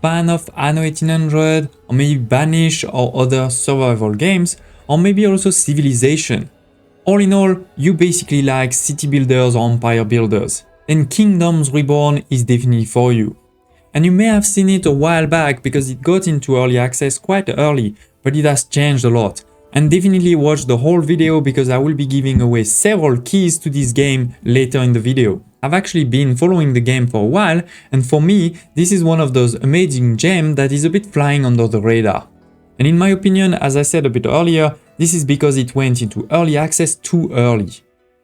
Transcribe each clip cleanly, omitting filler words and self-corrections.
fan of Anno 1800, or maybe Banished or other survival games, or maybe also Civilization. All in all, you basically like city builders or empire builders, then Kingdoms Reborn is definitely for you. And you may have seen it a while back because it got into early access quite early, but it has changed a lot. And definitely watch the whole video because I will be giving away several keys to this game later in the video. I've actually been following the game for a while, and for me, this is one of those amazing gems that is a bit flying under the radar. And in my opinion, as I said a bit earlier, this is because it went into early access too early.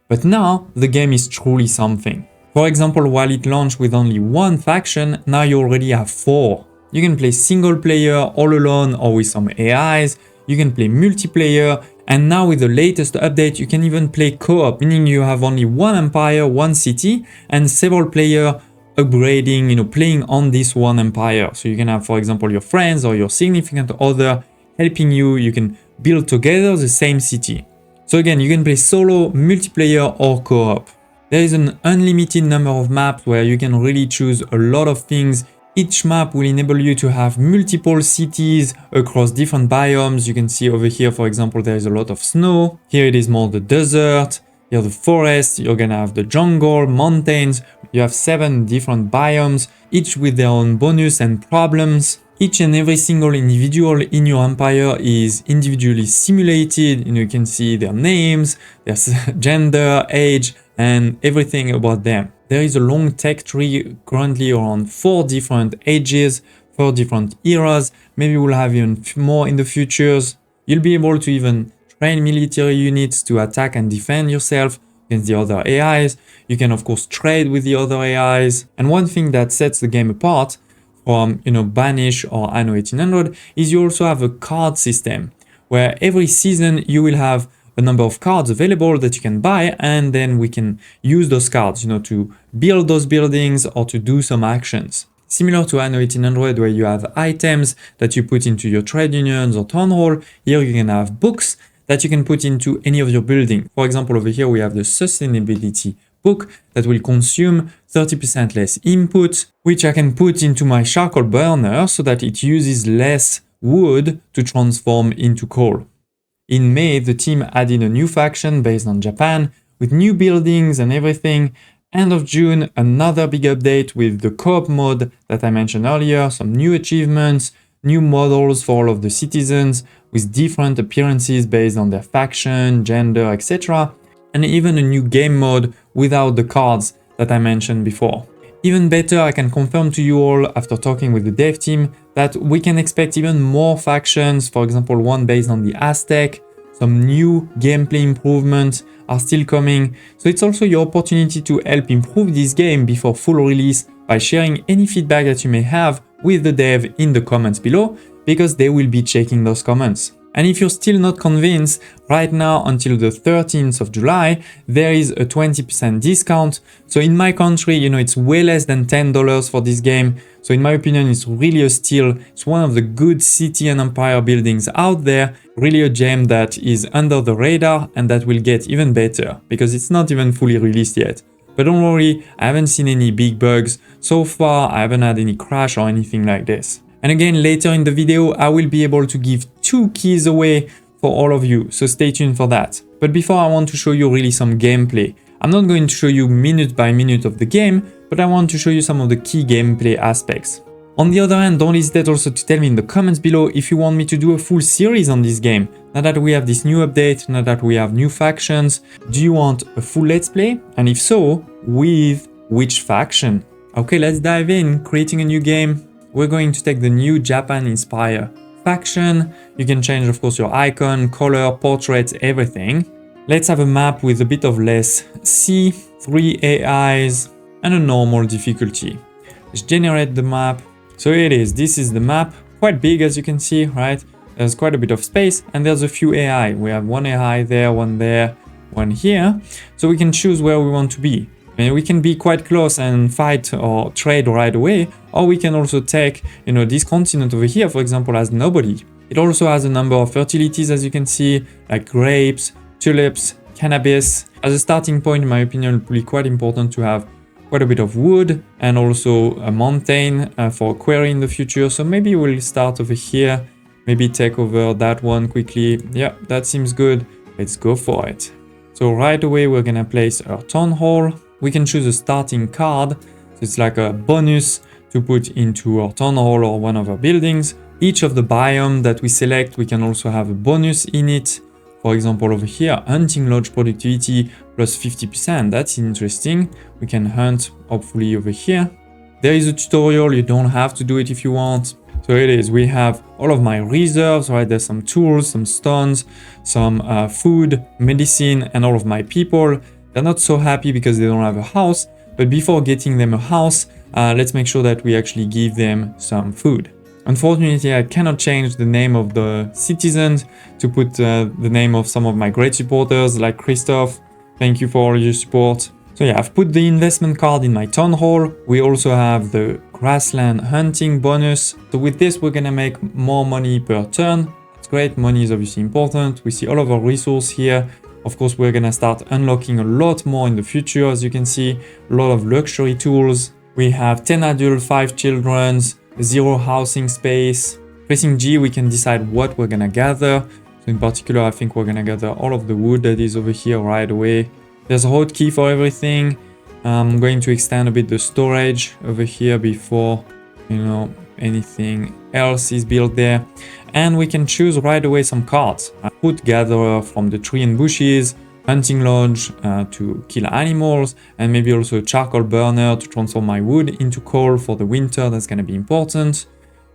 But now, the game is truly something. For example, while it launched with only one faction, now you already have 4. You can play single player, all alone, or with some AIs. You can play multiplayer, and now with the latest update, you can even play co-op, meaning you have only one empire, one city, and several players upgrading, playing on this one empire. So you can have, for example, your friends or your significant other helping you. You can build together the same city. So again, you can play solo, multiplayer, or co-op. There is an unlimited number of maps where you can really choose a lot of things. Each map will enable you to have multiple cities across different biomes. You can see over here, for example, there is a lot of snow. Here it is more the desert. Here the forest. You're gonna have the jungle, mountains. You have 7 different biomes, each with their own bonus and problems. Each and every single individual in your empire is individually simulated. You can see their names, their gender, age, and everything about them. There is a long tech tree currently around 4 different ages, 4 different eras. Maybe we'll have even more in the futures. You'll be able to even train military units to attack and defend yourself against the other AIs. You can of course trade with the other AIs. And one thing that sets the game apart from Banished or Anno 1800 is you also have a card system where every season you will have a number of cards available that you can buy, and then we can use those cards to build those buildings or to do some actions. Similar to Anno 1800 where you have items that you put into your trade unions or town hall, here you can have books that you can put into any of your buildings. For example, over here we have the sustainability book that will consume 30% less input, which I can put into my charcoal burner so that it uses less wood to transform into coal. In May, the team added a new faction based on Japan with new buildings and everything. End of June, another big update with the co-op mode that I mentioned earlier, some new achievements, new models for all of the citizens with different appearances based on their faction, gender, etc. And even a new game mode without the cards that I mentioned before. Even better, I can confirm to you all after talking with the dev team that we can expect even more factions, for example one based on the Aztec. Some new gameplay improvements are still coming, so it's also your opportunity to help improve this game before full release by sharing any feedback that you may have with the dev in the comments below, because they will be checking those comments. And if you're still not convinced, right now until the 13th of July, there is a 20% discount. So in my country, it's way less than $10 for this game. So in my opinion, it's really a steal. It's one of the good city and empire buildings out there. Really a gem that is under the radar and that will get even better because it's not even fully released yet. But don't worry, I haven't seen any big bugs. So far, I haven't had any crash or anything like this. And again, later in the video, I will be able to give 2 keys away for all of you, so stay tuned for that. But before, I want to show you really some gameplay. I'm not going to show you minute by minute of the game, but I want to show you some of the key gameplay aspects. On the other hand, don't hesitate also to tell me in the comments below if you want me to do a full series on this game. Now that we have this new update, now that we have new factions, do you want a full let's play? And if so, with which faction? Okay, let's dive in, creating a new game. We're going to take the new Japan Inspire faction. You can change, of course, your icon, color, portraits, everything. Let's have a map with a bit of less C, 3 AIs, and a normal difficulty. Let's generate the map. So here it is. This is the map. Quite big, as you can see, right? There's quite a bit of space, and there's a few AI. We have one AI there, one here. So we can choose where we want to be. And we can be quite close and fight or trade right away, or we can also take, this continent over here, for example, as nobody. It also has a number of fertilities, as you can see, like grapes, tulips, cannabis. As a starting point, in my opinion, it will be quite important to have quite a bit of wood and also a mountain for a quarry in the future. So maybe we'll start over here, maybe take over that one quickly. Yeah, that seems good. Let's go for it. So right away, we're gonna place our town hall. We can choose a starting card. So it's like a bonus to put into our town hall or one of our buildings. Each of the biome that we select, we can also have a bonus in it. For example, over here, hunting lodge productivity plus 50%. That's interesting. We can hunt, hopefully, over here. There is a tutorial. You don't have to do it if you want. So it is. We have all of my reserves, right? There's some tools, some stones, some food, medicine, and all of my people. They're not so happy because they don't have a house. But before getting them a house, let's make sure that we actually give them some food. Unfortunately, I cannot change the name of the citizens to put the name of some of my great supporters like Christoph. Thank you for all your support. So yeah, I've put the investment card in my town hall. We also have the grassland hunting bonus. So with this, we're gonna make more money per turn. That's great. Money is obviously important. We see all of our resources here. Of course, we're gonna start unlocking a lot more in the future. As you can see, a lot of luxury tools. We have 10 adults, 5 children, 0 housing space. Pressing G, we can decide what we're gonna gather. So in particular, I think we're gonna gather all of the wood that is over here right away. There's a hotkey for everything. I'm going to extend a bit the storage over here before, anything else is built there. And we can choose right away some cards. Food gatherer from the tree and bushes, hunting lodge to kill animals, and maybe also a charcoal burner to transform my wood into coal for the winter. That's going to be important.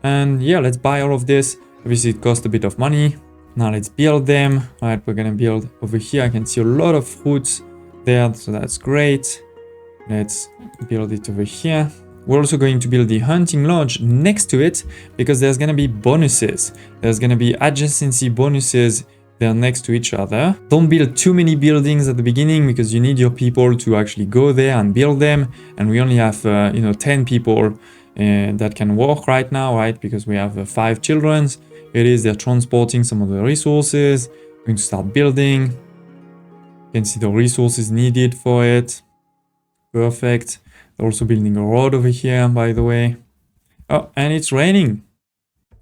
And yeah, let's buy all of this. Obviously, it costs a bit of money. Now let's build them. All right, we're going to build over here. I can see a lot of fruits there, so that's great. Let's build it over here. We're also going to build the hunting lodge next to it because there's going to be bonuses. There's going to be adjacency bonuses. They're next to each other. Don't build too many buildings at the beginning because you need your people to actually go there and build them. And we only have, 10 people that can work right now, right? Because we have 5 children. They're transporting some of the resources. We're going to start building. You can see the resources needed for it. Perfect. They're also building a road over here, by the way. Oh, and it's raining.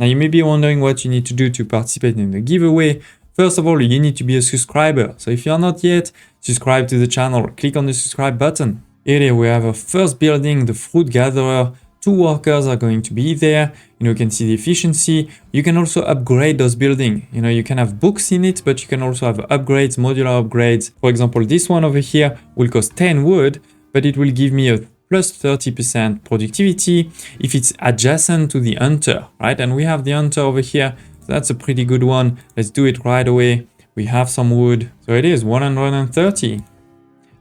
Now you may be wondering what you need to do to participate in the giveaway. First of all, you need to be a subscriber. So if you're not yet, subscribe to the channel. Click on the subscribe button. Here we have our first building, the fruit gatherer. 2 workers are going to be there. You can see the efficiency. You can also upgrade those buildings. You can have books in it, but you can also have upgrades, modular upgrades. For example, this one over here will cost 10 wood, but it will give me a plus 30% productivity if it's adjacent to the hunter, right? And we have the hunter over here. So that's a pretty good one. Let's do it right away. We have some wood. So it is 130.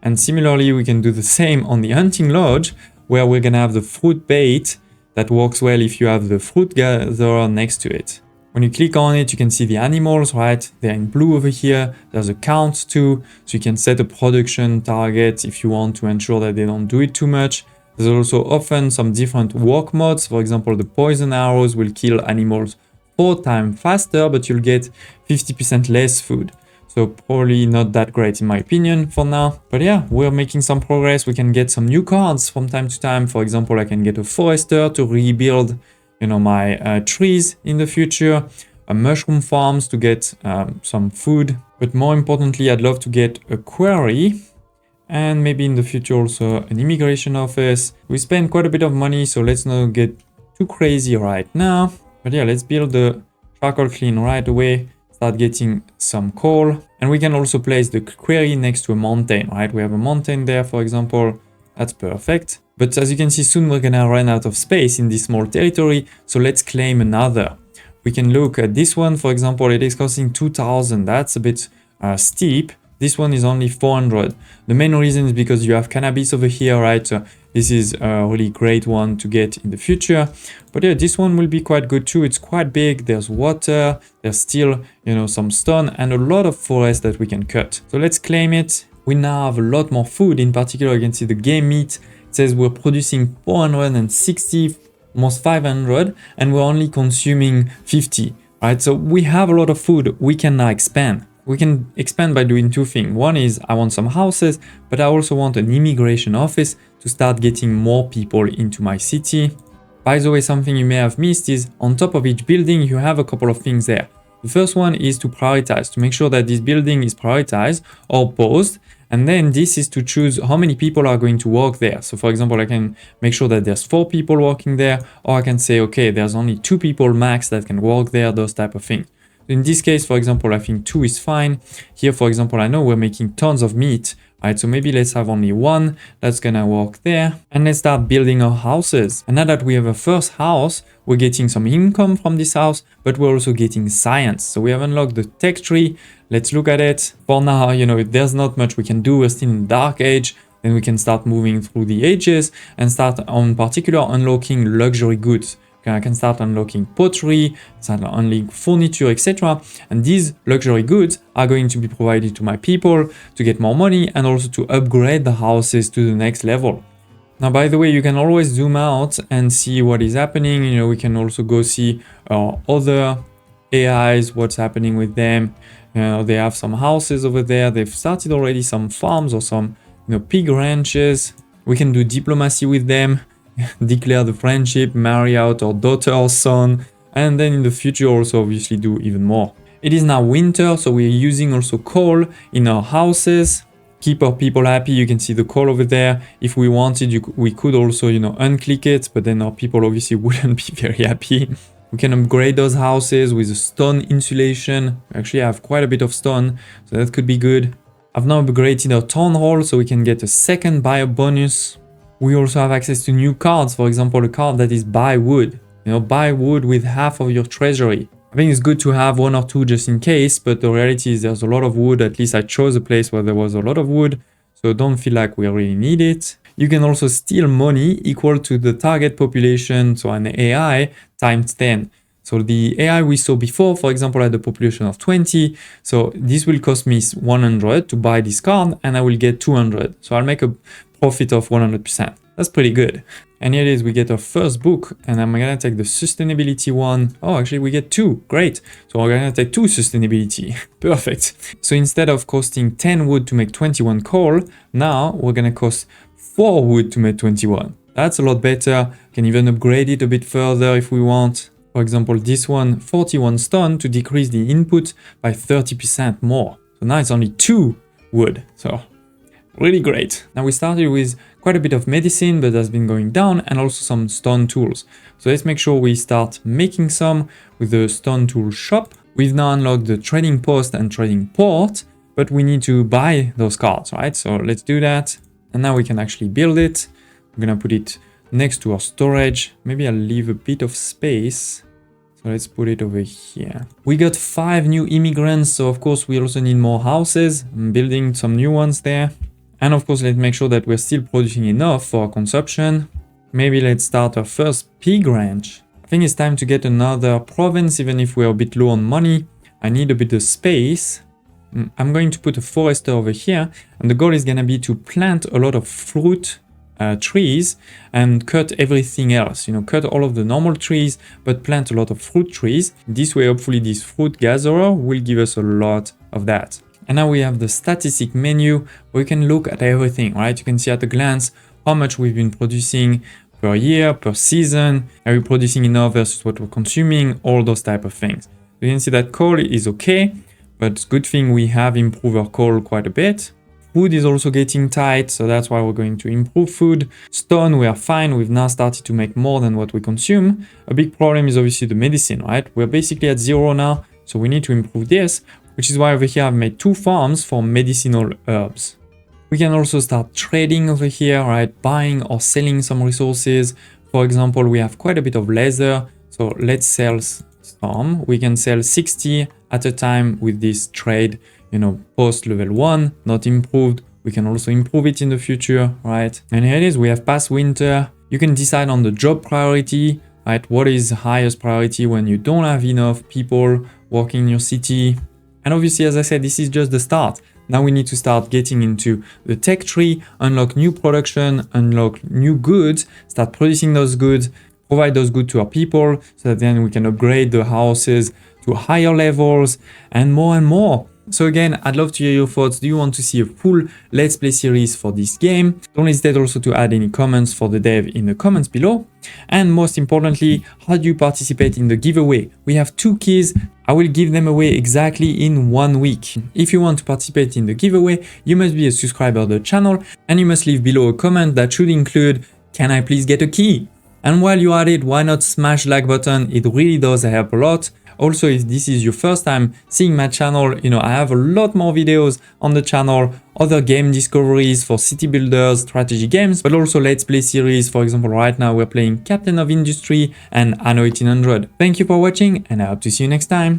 And similarly, we can do the same on the hunting lodge, where we're gonna have the fruit bait that works well if you have the fruit gatherer next to it. When you click on it, you can see the animals, right? They're in blue over here. There's a count too. So you can set a production target if you want to ensure that they don't do it too much. There's also often some different work modes. For example, the poison arrows will kill animals 4 times faster, but you'll get 50% less food. So probably not that great in my opinion for now. But yeah, we're making some progress. We can get some new cards from time to time. For example, I can get a forester to rebuild my trees in the future, mushroom farms to get some food. But more importantly, I'd love to get a quarry and maybe in the future also an immigration office. We spend quite a bit of money, so let's not get too crazy right now. But yeah, let's build the charcoal kiln right away, start getting some coal. And we can also place the quarry next to a mountain, right? We have a mountain there, for example. That's perfect. But as you can see, soon we're gonna run out of space in this small territory. So let's claim another. We can look at this one, for example, it is costing 2,000. That's a bit steep. This one is only 400. The main reason is because you have cannabis over here, right? So this is a really great one to get in the future. But yeah, this one will be quite good too. It's quite big. There's water, there's still, some stone and a lot of forest that we can cut. So let's claim it. We now have a lot more food. In particular, you can see the game meat. It says we're producing 460, almost 500, and we're only consuming 50, right? So we have a lot of food we can now expand. We can expand by doing two things. One is I want some houses, but I also want an immigration office to start getting more people into my city. By the way, something you may have missed is on top of each building, you have a couple of things there. The first one is to prioritize, to make sure that this building is prioritized or paused. And then this is to choose how many people are going to work there. So for example, I can make sure that there's 4 people working there, or I can say, okay, there's only 2 people max that can work there, those type of things. In this case, for example, I think 2 is fine. Here, for example, I know we're making tons of meat, right? So maybe let's have only 1 that's gonna work there. And let's start building our houses. And now that we have a first house, we're getting some income from this house, but we're also getting science. So we have unlocked the tech tree. Let's look at it. For now, you know, there's not much we can do. We're still in the dark age. Then we can start moving through the ages and start on particular unlocking luxury goods. I can start unlocking pottery, start unlocking furniture, etc. And these luxury goods are going to be provided to my people to get more money and also to upgrade the houses to the next level. Now, by the way, you can always zoom out and see what is happening. You know, we can also go see other AIs, what's happening with them. They have some houses over there. They've started already some farms or some, pig ranches. We can do diplomacy with them. Declare the friendship, marry out our daughter or son, and then in the future also obviously do even more. It is now winter, so we're using also coal in our houses. Keep our people happy. You can see the coal over there. If we wanted, we could also, unclick it, but then our people obviously wouldn't be very happy. We can upgrade those houses with a stone insulation. Actually, I have quite a bit of stone, so that could be good. I've now upgraded our town hall, so we can get a second buyer bonus. We also have access to new cards, for example, a card that is buy wood. Buy wood with half of your treasury. I think it's good to have 1 or 2 just in case, but the reality is there's a lot of wood. At least I chose a place where there was a lot of wood, so don't feel like we really need it. You can also steal money equal to the target population, so an AI times 10. So the AI we saw before, for example, had a population of 20. So this will cost me 100 to buy this card, and I will get 200. So I'll make a profit of 100%. That's pretty good. And here it is, we get our first book, and I'm gonna take the sustainability one. Oh, actually we get 2, great. So we're gonna take 2 sustainability, perfect. So instead of costing 10 wood to make 21 coal, now we're gonna cost 4 wood to make 21. That's a lot better. Can even upgrade it a bit further if we want. For example, this one, 41 stone to decrease the input by 30% more. So now it's only 2 wood, so really great. Now we started with quite a bit of medicine, but that's been going down, and also some stone tools. So let's make sure we start making some with the stone tool shop. We've now unlocked the trading post and trading port, but we need to buy those cards, right? So let's do that. And now we can actually build it. I'm gonna put it next to our storage. Maybe I'll leave a bit of space. So let's put it over here. We got 5 new immigrants, so of course we also need more houses. I'm building some new ones there. And of course, let's make sure that we're still producing enough for our consumption. Maybe let's start our first pig ranch. I think it's time to get another province, even if we're a bit low on money. I need a bit of space. I'm going to put a forester over here, and the goal is gonna be to plant a lot of fruit trees and cut everything else. Cut all of the normal trees, but plant a lot of fruit trees. This way, hopefully this fruit gatherer will give us a lot of that. And now we have the statistic menu where you can look at everything, right? You can see at a glance how much we've been producing per year, per season. Are we producing enough versus what we're consuming? All those type of things. You can see that coal is okay, but good thing we have improved our coal quite a bit. Food is also getting tight, so that's why we're going to improve food. Stone, we are fine. We've now started to make more than what we consume. A big problem is obviously the medicine, right? We're basically at 0 now, so we need to improve this. Which is why over here I've made 2 farms for medicinal herbs. We can also start trading over here, right? Buying or selling some resources. For example, we have quite a bit of leather. So let's sell some. We can sell 60 at a time with this trade, post level 1, not improved. We can also improve it in the future, right? And here it is, we have past winter. You can decide on the job priority, right? What is highest priority when you don't have enough people working in your city? And obviously, as I said, this is just the start. Now we need to start getting into the tech tree, unlock new production, unlock new goods, start producing those goods, provide those goods to our people, so that then we can upgrade the houses to higher levels and more and more. So again, I'd love to hear your thoughts. Do you want to see a full Let's Play series for this game? Don't hesitate also to add any comments for the dev in the comments below. And most importantly, how do you participate in the giveaway? We have 2 keys. I will give them away exactly in 1 week. If you want to participate in the giveaway, you must be a subscriber of the channel and you must leave below a comment that should include, "Can I please get a key?" And while you're at it, why not smash the like button? It really does help a lot. Also, if this is your first time seeing my channel, I have a lot more videos on the channel, other game discoveries for city builders, strategy games, but also Let's Play series. For example, right now we're playing Captain of Industry and Anno 1800. Thank you for watching and I hope to see you next time.